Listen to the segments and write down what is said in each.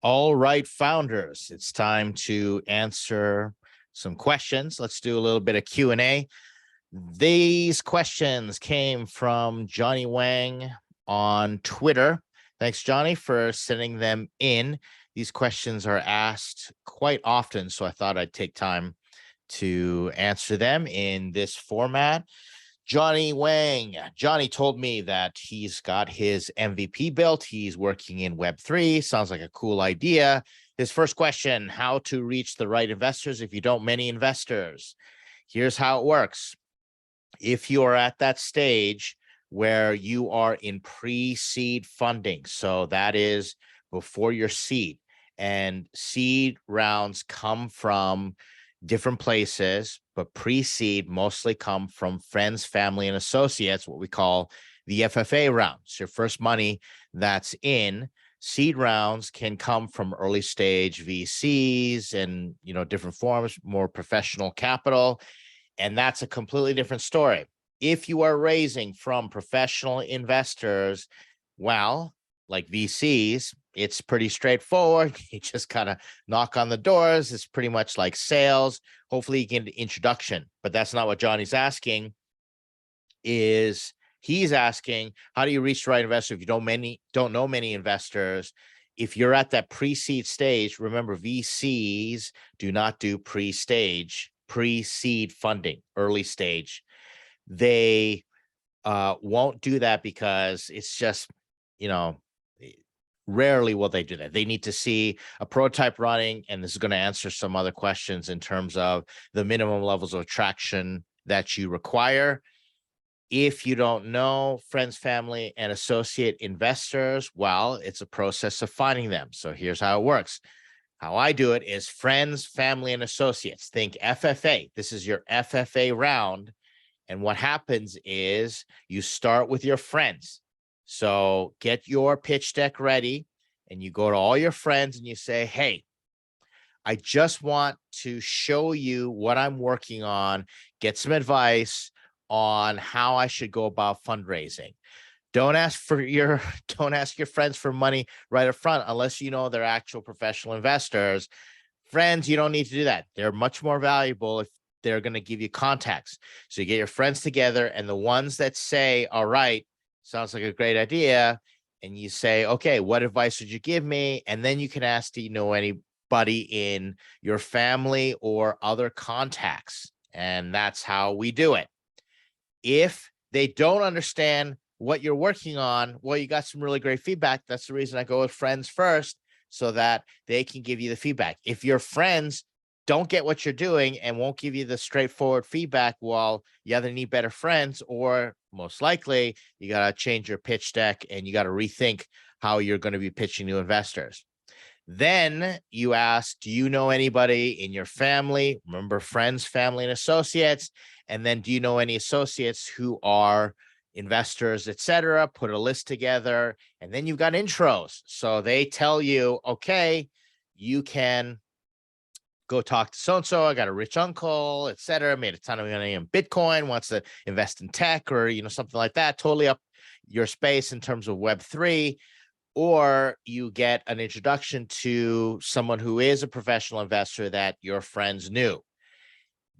All right, founders, it's time to answer some questions. Let's do a little bit of Q&A. These questions came from Johnny Wang on Twitter. Thanks, Johnny, for sending them in. These questions are asked quite often, so I thought I'd take time to answer them in this format. Johnny Wang. Johnny told me that he's got his MVP built. He's working in Web3. Sounds like a cool idea. His first question, how to reach the right investors if you don't many investors? Here's how it works. If you are at that stage where you are in pre-seed funding, so that is before your seed, and seed rounds come from different places, but pre-seed mostly come from friends, family, and associates, what we call the FFA rounds. Your first money that's in. Seed rounds can come from early stage VCs and different forms, more professional capital, and that's a completely different story. If you are raising from professional investors, well, like VCs, it's pretty straightforward. You just kind of knock on the doors. It's pretty much like sales. Hopefully you get an introduction, but that's not what Johnny's asking. He's asking, how do you reach the right investor if you don't know many investors? If you're at that pre-seed stage, remember VCs do not do pre-seed funding, early stage. They won't do that because it's just, rarely will they do that. They need to see a prototype running, and this is going to answer some other questions in terms of the minimum levels of traction that you require. If you don't know friends, family, and associate investors, well, it's a process of finding them. So here's how it works. How I do it is friends, family, and associates. Think FFA. This is your FFA round. And what happens is you start with your friends. So get your pitch deck ready and you go to all your friends and you say, hey, I just want to show you what I'm working on, get some advice on how I should go about fundraising. Don't ask your friends for money right up front unless you know they're actual professional investors. Friends, you don't need to do that. They're much more valuable if they're going to give you contacts. So you get your friends together, and the ones that say, all right, sounds like a great idea, and you say, okay, what advice would you give me? And then you can ask, do you know anybody in your family or other contacts? And that's how we do it. If they don't understand what you're working on, well, you got some really great feedback. That's the reason I go with friends first, so that they can give you the feedback. If your friends don't get what you're doing and won't give you the straightforward feedback, well, you either need better friends, or most likely you got to change your pitch deck and you got to rethink how you're going to be pitching to investors. Then you ask, do you know anybody in your family? Remember, friends, family, and associates. And then, do you know any associates who are investors, etc.? Put a list together, and then you've got intros. So they tell you, okay, you can go talk to so-and-so. I got a rich uncle, etc. Made a ton of money in Bitcoin, wants to invest in tech or, something like that. Totally up your space in terms of Web3. Or you get an introduction to someone who is a professional investor that your friends knew.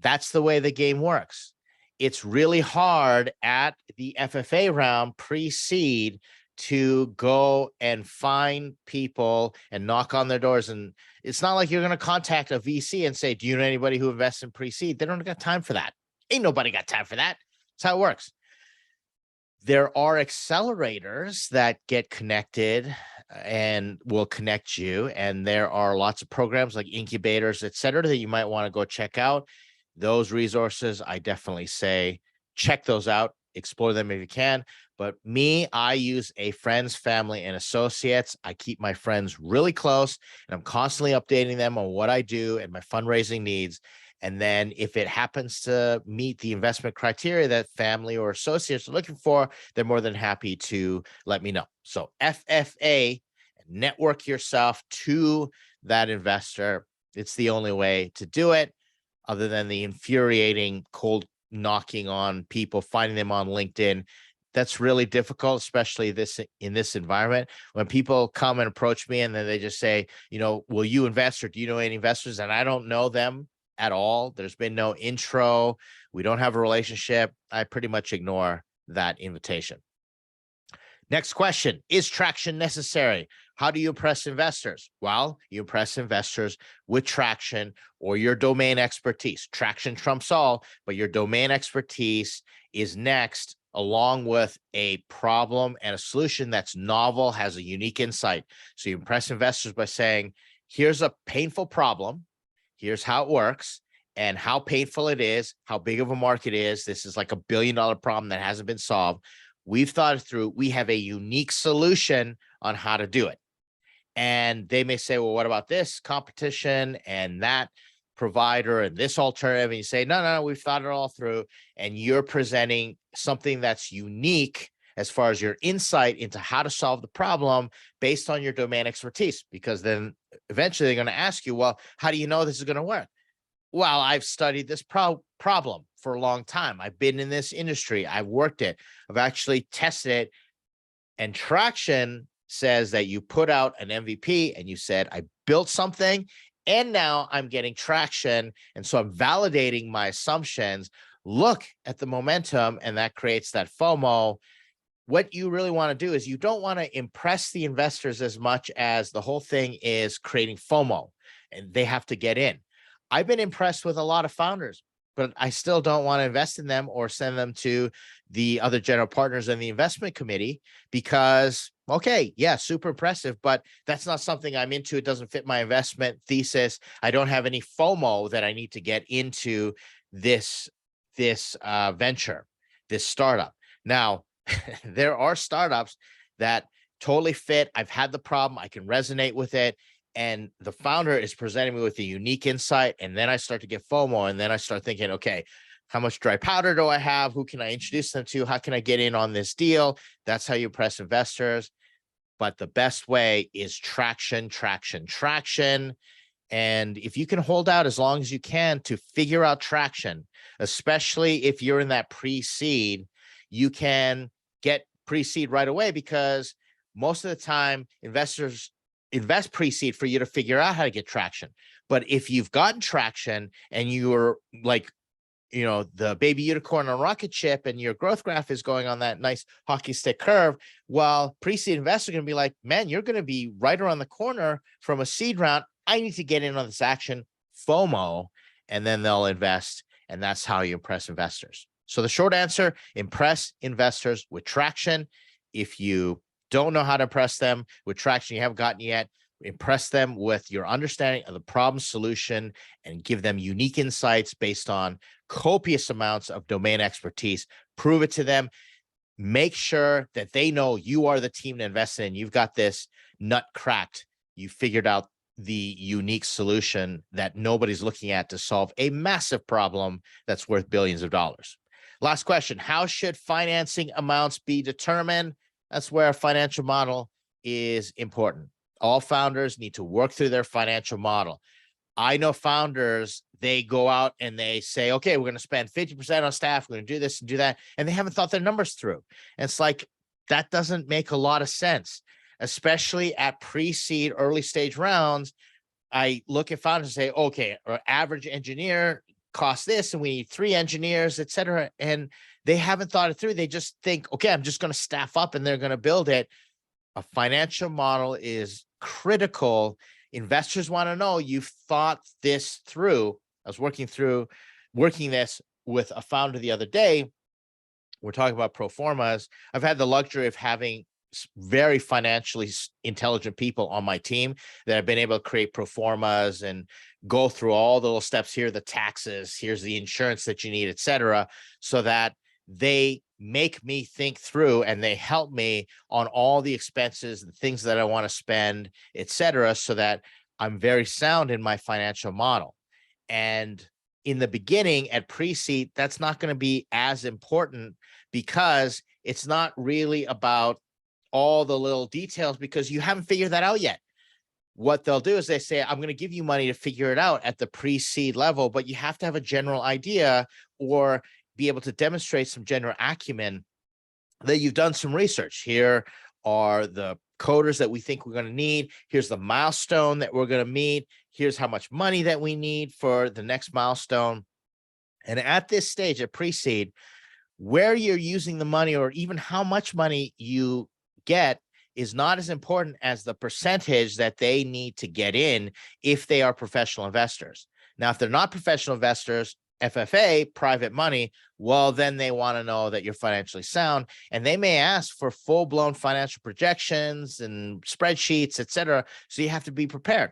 That's the way the game works. It's really hard at the FFA round pre-seed to go and find people and knock on their doors. And it's not like you're going to contact a VC and say, do you know anybody who invests in pre-seed? They don't got time for that. Ain't nobody got time for that. That's how it works. There are accelerators that get connected and will connect you. And there are lots of programs like incubators, et cetera, that you might want to go check out. Those resources, I definitely say, check those out, explore them if you can. But me, I use a friends, family, and associates. I keep my friends really close, and I'm constantly updating them on what I do and my fundraising needs. And then if it happens to meet the investment criteria that family or associates are looking for, they're more than happy to let me know. So FFA, network yourself to that investor. It's the only way to do it, other than the infuriating cold knocking on people, finding them on LinkedIn. that's really difficult, especially in this environment. When people come and approach me and then they just say, will you invest, or do you know any investors? And I don't know them at all. There's been no intro. We don't have a relationship. I pretty much ignore that invitation. Next question, is traction necessary? How do you impress investors? Well, you impress investors with traction or your domain expertise. Traction trumps all, but your domain expertise is next, along with a problem and a solution that's novel, has a unique insight. So you impress investors by saying, here's a painful problem, here's how it works, and how painful it is, how big of a market is. This is like $1 billion problem that hasn't been solved. We've thought it through. We have a unique solution on how to do it. And they may say, well, what about this competition and that provider and this alternative? And you say, no, we've thought it all through. And you're presenting something that's unique as far as your insight into how to solve the problem based on your domain expertise. Because then eventually they're going to ask you, well, how do you know this is going to work? Well, I've studied this problem for a long time. I've been in this industry. I've worked it. I've actually tested it. And traction says that you put out an MVP and you said, I built something and now I'm getting traction. And so I'm validating my assumptions. Look at the momentum, and that creates that FOMO. What you really want to do is you don't want to impress the investors as much as the whole thing is creating FOMO, and they have to get in. I've been impressed with a lot of founders, but I still don't want to invest in them or send them to the other general partners in the investment committee because, okay, yeah, super impressive, but that's not something I'm into. It doesn't fit my investment thesis. I don't have any FOMO that I need to get into this venture, this startup. Now, there are startups that totally fit. I've had the problem. I can resonate with it. And the founder is presenting me with a unique insight. And then I start to get FOMO. And then I start thinking, okay, how much dry powder do I have? Who can I introduce them to? How can I get in on this deal? That's how you impress investors. But the best way is traction. And if you can hold out as long as you can to figure out traction, especially if you're in that pre-seed, you can get pre-seed right away, because most of the time investors invest pre-seed for you to figure out how to get traction. But if you've gotten traction and you're like, the baby unicorn on a rocket ship and your growth graph is going on that nice hockey stick curve, well, pre-seed investors are going to be like, man, you're going to be right around the corner from a seed round. I need to get in on this action, FOMO, and then they'll invest. And that's how you impress investors. So the short answer, impress investors with traction. If you don't know how to impress them with traction you haven't gotten yet, impress them with your understanding of the problem solution and give them unique insights based on copious amounts of domain expertise. Prove it to them. Make sure that they know you are the team to invest in. You've got this nut cracked. You figured out the unique solution that nobody's looking at to solve a massive problem that's worth billions of dollars. Last question, how should financing amounts be determined? That's where a financial model is important. All founders need to work through their financial model. I know founders, they go out and they say, okay, we're going to spend 50% on staff. We're going to do this and do that. And they haven't thought their numbers through. And it's like, that doesn't make a lot of sense, especially at pre-seed early stage rounds. I look at founders and say, okay, our average engineer costs this and we need 3 engineers, et cetera. And they haven't thought it through. They just think, okay, I'm just going to staff up and they're going to build it. A financial model is critical. Investors want to know you've thought this through. I was working this with a founder the other day. We're talking about pro formas. I've had the luxury of having very financially intelligent people on my team that have been able to create pro formas and go through all the little steps. Here are the taxes, here's the insurance that you need, et cetera, so that they make me think through and they help me on all the expenses, the things that I want to spend, et cetera, so that I'm very sound in my financial model. And in the beginning at pre-seed, that's not going to be as important because it's not really about all the little details because you haven't figured that out yet. What they'll do is they say, I'm going to give you money to figure it out at the pre-seed level, but you have to have a general idea or be able to demonstrate some general acumen that you've done some research. Here are the coders that we think we're going to need. Here's the milestone that we're going to meet. Here's how much money that we need for the next milestone. And at this stage, at pre-seed, where you're using the money or even how much money you get is not as important as the percentage that they need to get in if they are professional investors. Now, if they're not professional investors, FFA, private money, well, then they want to know that you're financially sound, and they may ask for full-blown financial projections and spreadsheets, etc. So you have to be prepared.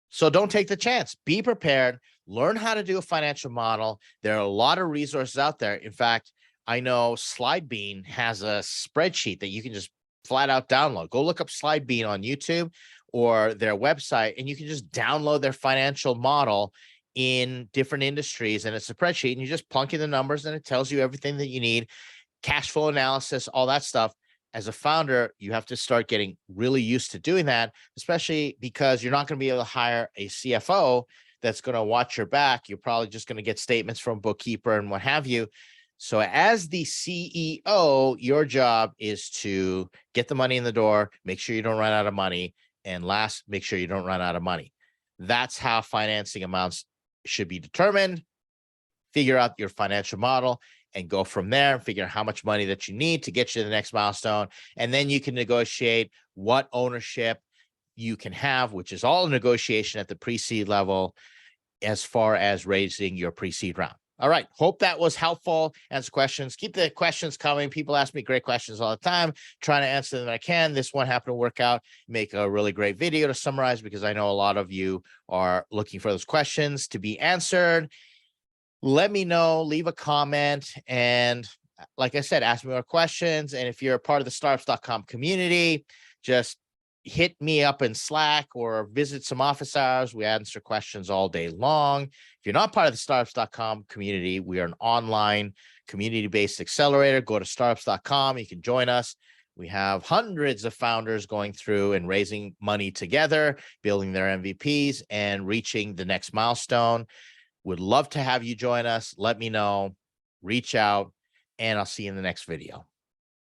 So don't take the chance. Be prepared. Learn how to do a financial model. There are a lot of resources out there. In fact, I know SlideBean has a spreadsheet that you can just flat out download. Go look up SlideBean on YouTube or their website, and you can just download their financial model in different industries. And it's a spreadsheet, and you just plunk in the numbers, and it tells you everything that you need, cash flow analysis, all that stuff. As a founder, you have to start getting really used to doing that, especially because you're not going to be able to hire a CFO that's going to watch your back. You're probably just going to get statements from a bookkeeper and what have you. So as the CEO, your job is to get the money in the door, make sure you don't run out of money, and last, make sure you don't run out of money. That's how financing amounts should be determined. Figure out your financial model and go from there and figure out how much money that you need to get you to the next milestone. And then you can negotiate what ownership you can have, which is all negotiation at the pre-seed level as far as raising your pre-seed round. All right. Hope that was helpful. Answer questions. Keep the questions coming. People ask me great questions all the time. Trying to answer them when I can. This one happened to work out. Make a really great video to summarize because I know a lot of you are looking for those questions to be answered. Let me know, leave a comment, and like I said, ask me more questions. And if you're a part of the startups.com community, just hit me up in Slack or visit some office hours. We answer questions all day long. If you're not part of the startups.com community, we are an online community-based accelerator. Go to startups.com. You can join us. We have hundreds of founders going through and raising money together, building their MVPs and reaching the next milestone. Would love to have you join us. Let me know, reach out, and I'll see you in the next video.